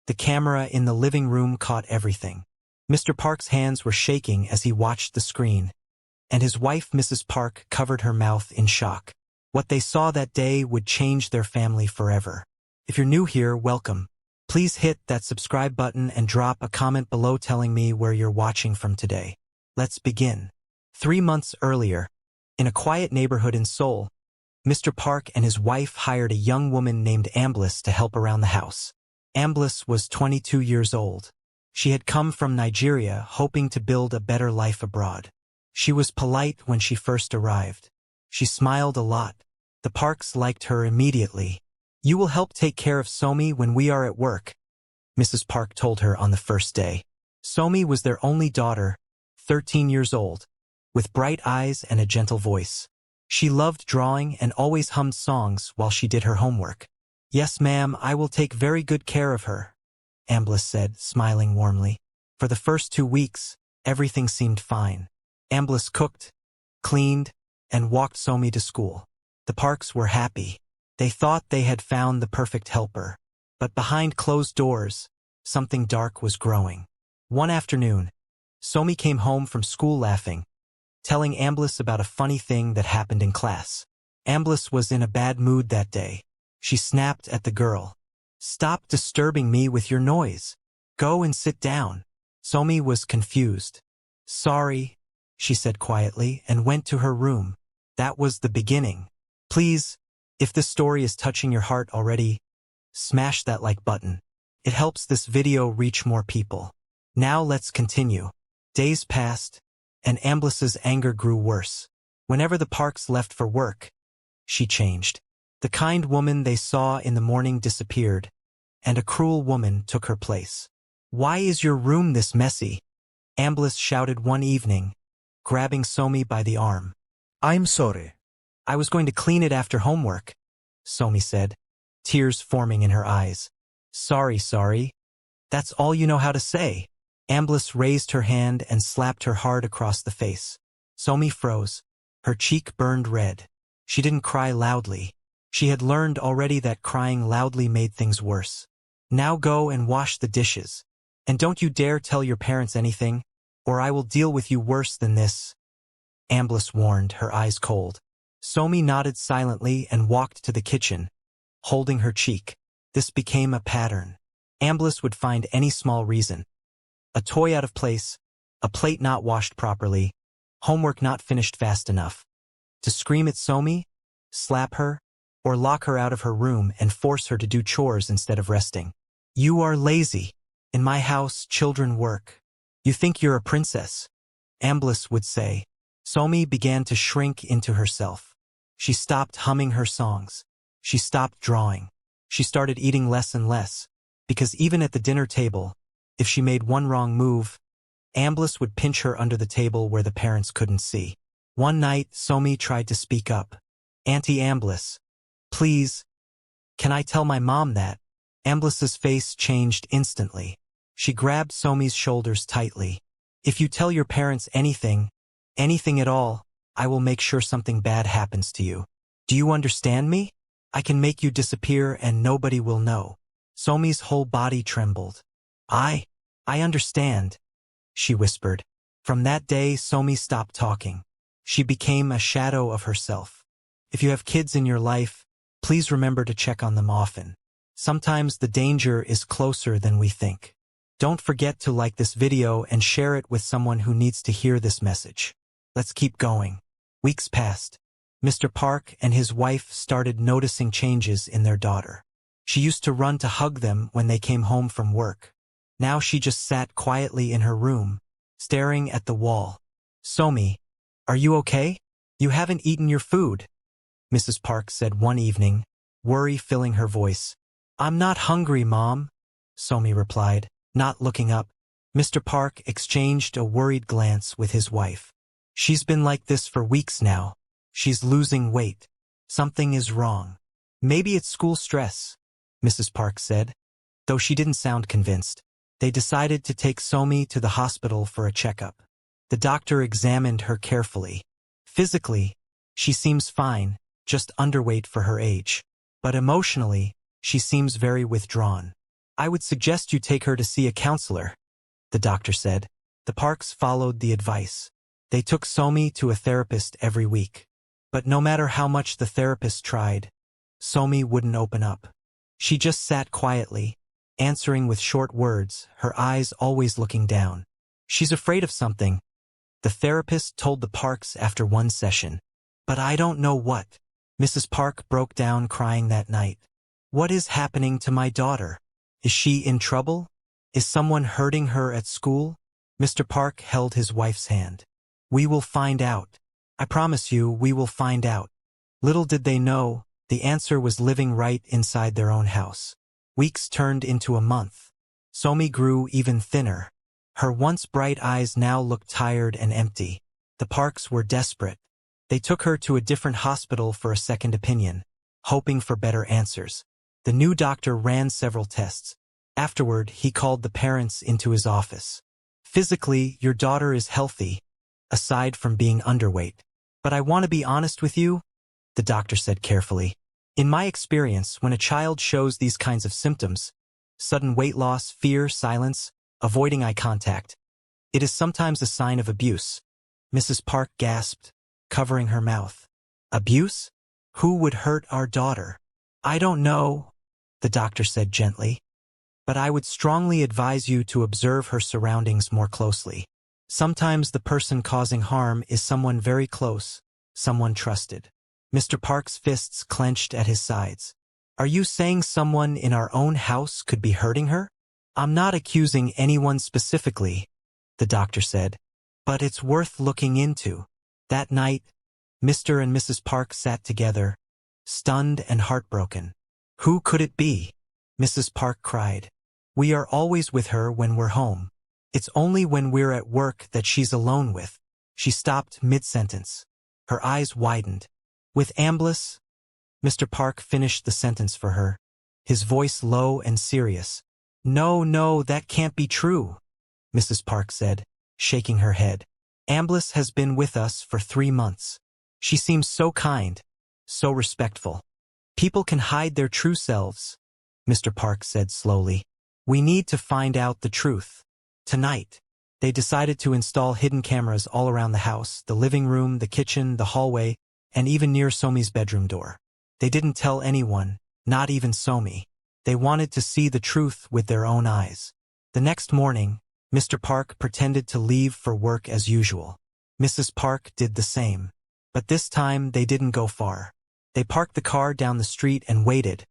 The camera in the living room caught everything. Mr. Park's hands were shaking as he watched the screen, and his wife, Mrs. Park, covered her mouth in shock. What they saw that day would change their family forever. If you're new here, welcome. Please hit that subscribe button and drop a comment below telling me where you're watching from today. Let's begin. 3 months earlier, in a quiet neighborhood in Seoul, Mr. Park and his wife hired a young woman named Amblis to help around the house. Amblis was 22 years old. She had come from Nigeria hoping to build a better life abroad. She was polite when she first arrived. She smiled a lot. The Parks liked her immediately. "You will help take care of Somi when we are at work," Mrs. Park told her on the first day. Somi was their only daughter, 13 years old, with bright eyes and a gentle voice. She loved drawing and always hummed songs while she did her homework. "Yes, ma'am, I will take very good care of her," Amblis said, smiling warmly. For the first 2 weeks, everything seemed fine. Amblis cooked, cleaned, and walked Somi to school. The Parks were happy. They thought they had found the perfect helper. But behind closed doors, something dark was growing. One afternoon, Somi came home from school laughing, telling Amblis about a funny thing that happened in class. Amblis was in a bad mood that day. She snapped at the girl. "Stop disturbing me with your noise. Go and sit down." Somi was confused. "Sorry," she said quietly and went to her room. That was the beginning. Please, if this story is touching your heart already, smash that like button. It helps this video reach more people. Now let's continue. Days passed, and Amblis's anger grew worse. Whenever the Parks left for work, she changed. The kind woman they saw in the morning disappeared, and a cruel woman took her place. "Why is your room this messy?" Amblis shouted one evening, grabbing Somi by the arm. "I'm sorry." "I was going to clean it after homework," Somi said, tears forming in her eyes. Sorry. That's all you know how to say." Amblis raised her hand and slapped her hard across the face. Somi froze. Her cheek burned red. She didn't cry loudly. She had learned already that crying loudly made things worse. "Now go and wash the dishes. And don't you dare tell your parents anything, or I will deal with you worse than this," Amblis warned, her eyes cold. Somi nodded silently and walked to the kitchen, holding her cheek. This became a pattern. Amblis would find any small reason. A toy out of place, a plate not washed properly, homework not finished fast enough. To scream at Somi, slap her, or lock her out of her room and force her to do chores instead of resting. "You are lazy. In my house, children work. You think you're a princess," Amblis would say. Somi began to shrink into herself. She stopped humming her songs. She stopped drawing. She started eating less and less, because even at the dinner table, if she made one wrong move, Amblis would pinch her under the table where the parents couldn't see. One night, Somi tried to speak up. "Auntie Amblis, please, can I tell my mom that?" Amblis's face changed instantly. She grabbed Somi's shoulders tightly. "If you tell your parents anything at all, I will make sure something bad happens to you. Do you understand me? I can make you disappear and nobody will know." Somi's whole body trembled. I understand," she whispered. From that day, Somi stopped talking. She became a shadow of herself. If you have kids in your life, please remember to check on them often. Sometimes the danger is closer than we think. Don't forget to like this video and share it with someone who needs to hear this message. Let's keep going. Weeks passed. Mr. Park and his wife started noticing changes in their daughter. She used to run to hug them when they came home from work. Now she just sat quietly in her room, staring at the wall. "Somi, are you okay? You haven't eaten your food," Mrs. Park said one evening, worry filling her voice. "I'm not hungry, Mom," Somi replied, not looking up. Mr. Park exchanged a worried glance with his wife. "She's been like this for weeks now. She's losing weight. Something is wrong. Maybe it's school stress," Mrs. Park said, though she didn't sound convinced. They decided to take Somi to the hospital for a checkup. The doctor examined her carefully. Physically, she seems fine, just underweight for her age. But emotionally, she seems very withdrawn. I would suggest you take her to see a counselor, the doctor said. The Parks followed the advice. They took Somi to a therapist every week. But no matter how much the therapist tried, Somi wouldn't open up. She just sat quietly, answering with short words, her eyes always looking down. She's afraid of something, the therapist told the Parks after one session. But I don't know what. Mrs. Park broke down crying that night. What is happening to my daughter? Is she in trouble? Is someone hurting her at school? Mr. Park held his wife's hand. We will find out. I promise you, we will find out. Little did they know, the answer was living right inside their own house. Weeks turned into a month. Somi grew even thinner. Her once bright eyes now looked tired and empty. The Parks were desperate. They took her to a different hospital for a second opinion, hoping for better answers. The new doctor ran several tests. Afterward, he called the parents into his office. Physically, your daughter is healthy, aside from being underweight. But I want to be honest with you, the doctor said carefully. In my experience, when a child shows these kinds of symptoms, sudden weight loss, fear, silence, avoiding eye contact, it is sometimes a sign of abuse. Mrs. Park gasped, covering her mouth. Abuse? Who would hurt our daughter? I don't know, the doctor said gently. But I would strongly advise you to observe her surroundings more closely. Sometimes the person causing harm is someone very close, someone trusted. Mr. Park's fists clenched at his sides. Are you saying someone in our own house could be hurting her? I'm not accusing anyone specifically, the doctor said. But it's worth looking into. That night, Mr. and Mrs. Park sat together, stunned and heartbroken. Who could it be? Mrs. Park cried. We are always with her when we're home. It's only when we're at work that she's alone with. She stopped mid-sentence. Her eyes widened. With Amblis? Mr. Park finished the sentence for her, his voice low and serious. No, that can't be true, Mrs. Park said, shaking her head. Amblis has been with us for 3 months. She seems so kind, so respectful. People can hide their true selves, Mr. Park said slowly. We need to find out the truth. Tonight, they decided to install hidden cameras all around the house, the living room, the kitchen, the hallway, and even near Somi's bedroom door. They didn't tell anyone, not even Somi. They wanted to see the truth with their own eyes. The next morning, Mr. Park pretended to leave for work as usual. Mrs. Park did the same. But this time, they didn't go far. They parked the car down the street and waited,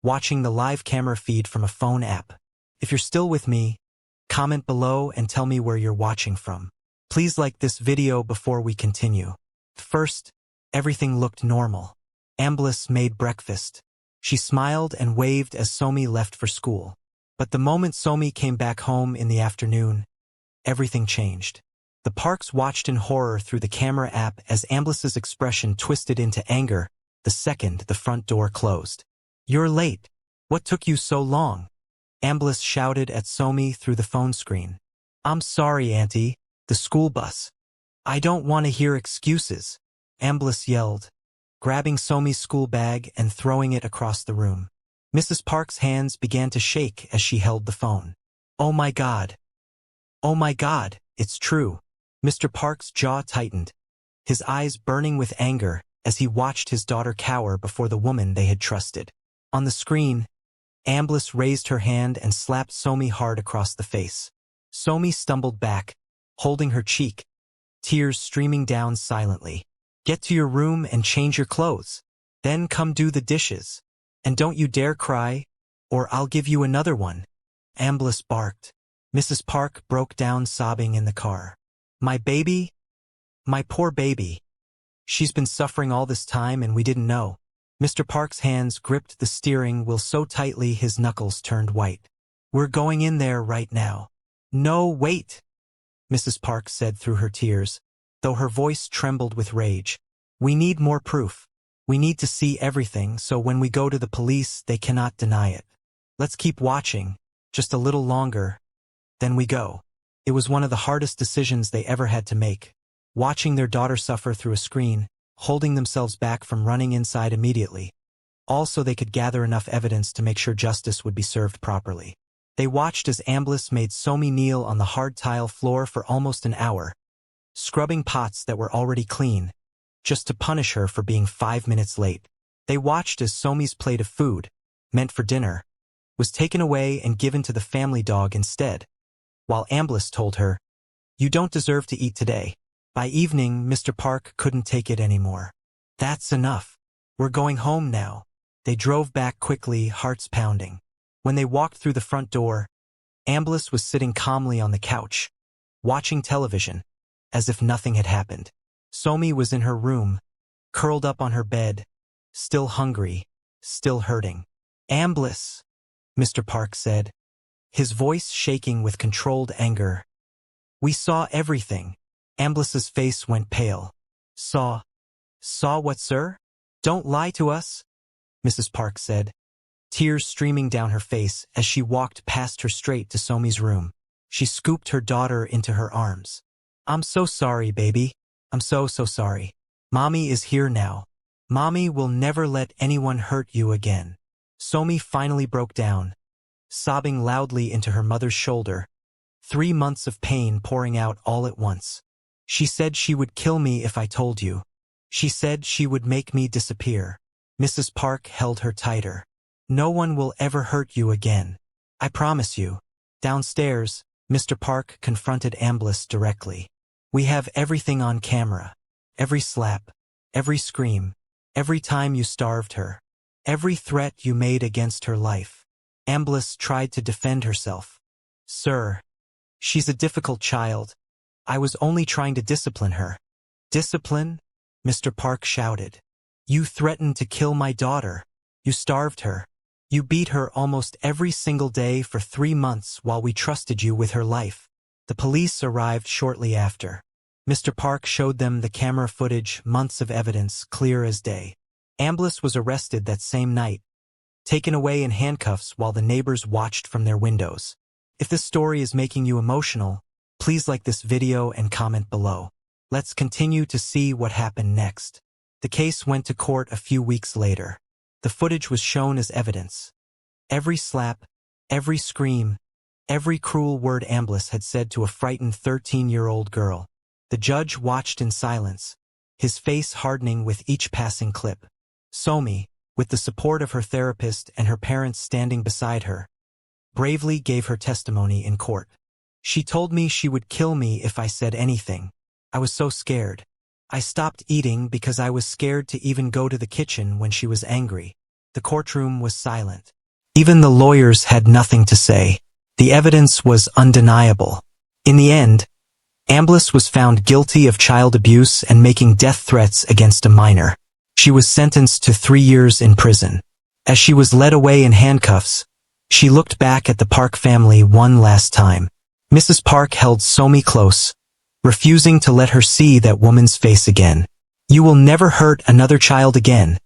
watching the live camera feed from a phone app. If you're still with me, comment below and tell me where you're watching from. Please like this video before we continue. First, everything looked normal. Amblis made breakfast. She smiled and waved as Somi left for school. But the moment Somi came back home in the afternoon, everything changed. The Parks watched in horror through the camera app as Amblis's expression twisted into anger the second the front door closed. You're late. What took you so long? Amblis shouted at Somi through the phone screen. I'm sorry, Auntie. The school bus. I don't want to hear excuses, Amblis yelled, grabbing Somi's school bag and throwing it across the room. Mrs. Park's hands began to shake as she held the phone. Oh my God. Oh my God, it's true. Mr. Park's jaw tightened, his eyes burning with anger as he watched his daughter cower before the woman they had trusted. On the screen, Amblis raised her hand and slapped Somi hard across the face. Somi stumbled back, holding her cheek, tears streaming down silently. Get to your room and change your clothes. Then come do the dishes. And don't you dare cry, or I'll give you another one. Amblis barked. Mrs. Park broke down sobbing in the car. My baby? My poor baby. She's been suffering all this time and we didn't know. Mr. Park's hands gripped the steering wheel so tightly his knuckles turned white. We're going in there right now. No, wait, Mrs. Park said through her tears, though her voice trembled with rage. We need more proof. We need to see everything so when we go to the police they cannot deny it. Let's keep watching, just a little longer. Then we go. It was one of the hardest decisions they ever had to make. Watching their daughter suffer through a screen, holding themselves back from running inside immediately. Also, they could gather enough evidence to make sure justice would be served properly. They watched as Amblis made Somi kneel on the hard tile floor for almost an hour, scrubbing pots that were already clean, just to punish her for being 5 minutes late. They watched as Somi's plate of food, meant for dinner, was taken away and given to the family dog instead, while Amblis told her, "You don't deserve to eat today." By evening, Mr. Park couldn't take it anymore. "That's enough. We're going home now." They drove back quickly, hearts pounding. When they walked through the front door, Amblis was sitting calmly on the couch, watching television, as if nothing had happened. Somi was in her room, curled up on her bed, still hungry, still hurting. "Amblis," Mr. Park said, his voice shaking with controlled anger. "We saw everything." Amblis's face went pale. Saw what, sir? Don't lie to us," Mrs. Park said, tears streaming down her face as she walked past her straight to Somi's room. She scooped her daughter into her arms. "I'm so sorry, baby. I'm so sorry. Mommy is here now. Mommy will never let anyone hurt you again." Somi finally broke down, sobbing loudly into her mother's shoulder, 3 months of pain pouring out all at once. "She said she would kill me if I told you. She said she would make me disappear." Mrs. Park held her tighter. "No one will ever hurt you again. I promise you." Downstairs, Mr. Park confronted Amblis directly. "We have everything on camera. Every slap, every scream, every time you starved her, every threat you made against her life." Amblis tried to defend herself. "Sir, she's a difficult child. I was only trying to discipline her." "Discipline?" Mr. Park shouted. "You threatened to kill my daughter. You starved her. You beat her almost every single day for 3 months while we trusted you with her life." The police arrived shortly after. Mr. Park showed them the camera footage, months of evidence, clear as day. Amblis was arrested that same night, taken away in handcuffs while the neighbors watched from their windows. If this story is making you emotional, please like this video and comment below. Let's continue to see what happened next. The case went to court a few weeks later. The footage was shown as evidence. Every slap, every scream, every cruel word Amblis had said to a frightened 13-year-old girl. The judge watched in silence, his face hardening with each passing clip. Somi, with the support of her therapist and her parents standing beside her, bravely gave her testimony in court. "She told me she would kill me if I said anything. I was so scared. I stopped eating because I was scared to even go to the kitchen when she was angry." The courtroom was silent. Even the lawyers had nothing to say. The evidence was undeniable. In the end, Amblis was found guilty of child abuse and making death threats against a minor. She was sentenced to 3 years in prison. As she was led away in handcuffs, she looked back at the Park family one last time. Mrs. Park held Somi close, refusing to let her see that woman's face again. "You will never hurt another child again,"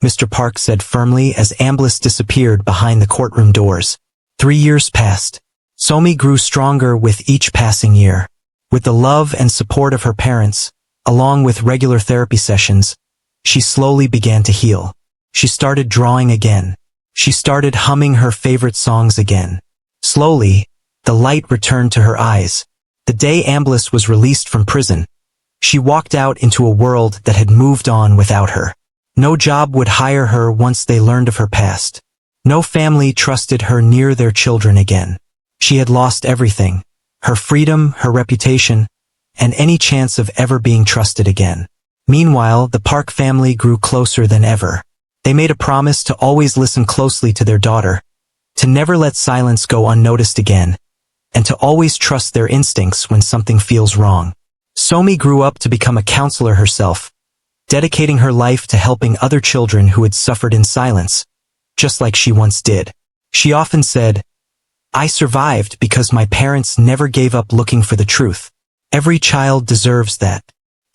Mr. Park said firmly as Amblis disappeared behind the courtroom doors. 3 years passed. Somi grew stronger with each passing year. With the love and support of her parents, along with regular therapy sessions, she slowly began to heal. She started drawing again. She started humming her favorite songs again. Slowly, the light returned to her eyes. The day Amblis was released from prison, she walked out into a world that had moved on without her. No job would hire her once they learned of her past. No family trusted her near their children again. She had lost everything: her freedom, her reputation, and any chance of ever being trusted again. Meanwhile, the Park family grew closer than ever. They made a promise to always listen closely to their daughter, to never let silence go unnoticed again, and to always trust their instincts when something feels wrong. Somi grew up to become a counselor herself, dedicating her life to helping other children who had suffered in silence, just like she once did. She often said, "I survived because my parents never gave up looking for the truth. Every child deserves that."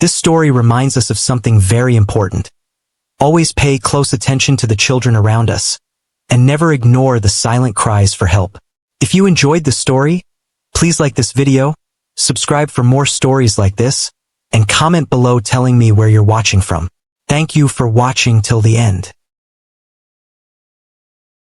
This story reminds us of something very important. Always pay close attention to the children around us, and never ignore the silent cries for help. If you enjoyed the story, please like this video, subscribe for more stories like this, and comment below telling me where you're watching from. Thank you for watching till the end.